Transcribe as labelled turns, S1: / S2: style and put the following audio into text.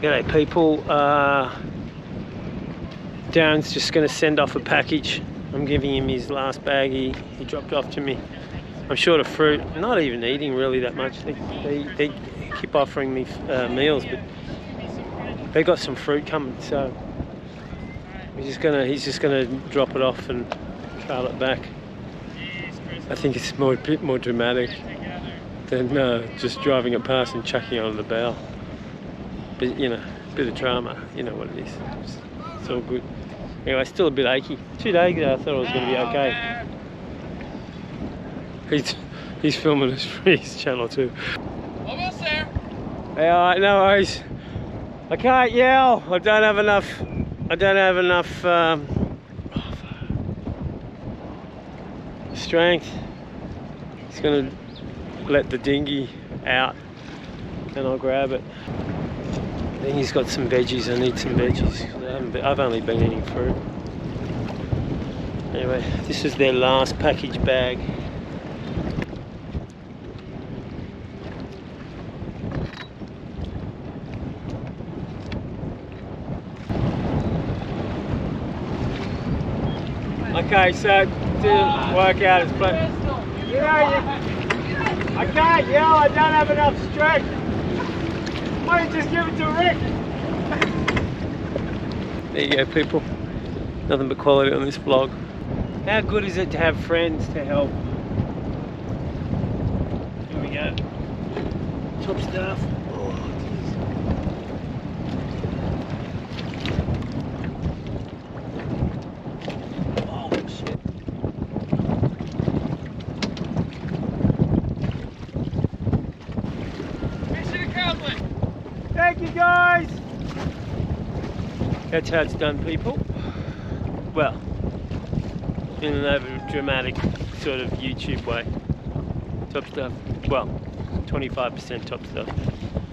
S1: G'day people, Darren's just going to send off a package. I'm giving him his last bag he dropped off to me. I'm short of fruit, not even eating really that much. They keep offering me meals, but they got some fruit coming, so he's just gonna drop it off and trail it back. I think it's a bit more dramatic than just driving it past and chucking it on the bow. But you know, a bit of drama, you know what it is. It's all good. Anyway, still a bit achy. 2 days ago I thought it was going to be okay. He's filming this for his channel too.
S2: Almost there.
S1: Hey, alright, no worries. I can't yell. I don't have enough strength. It's going to let the dinghy out and I'll grab it. I think he's got some veggies. I need some veggies. I've only been eating fruit. Anyway, this is their last package bag. Okay, so to work out his plan. You know, I can't yell. I don't have enough strength. Why don't you just give it to Rick? There you go, people. Nothing but quality on this vlog. How good is it to have friends to help? Here we go. Top stuff. Oh, shit.
S2: Mission accomplished.
S1: Thank you, guys. That's how it's done, people. Well, in an over dramatic sort of YouTube way. Top stuff. Well, 25% top stuff.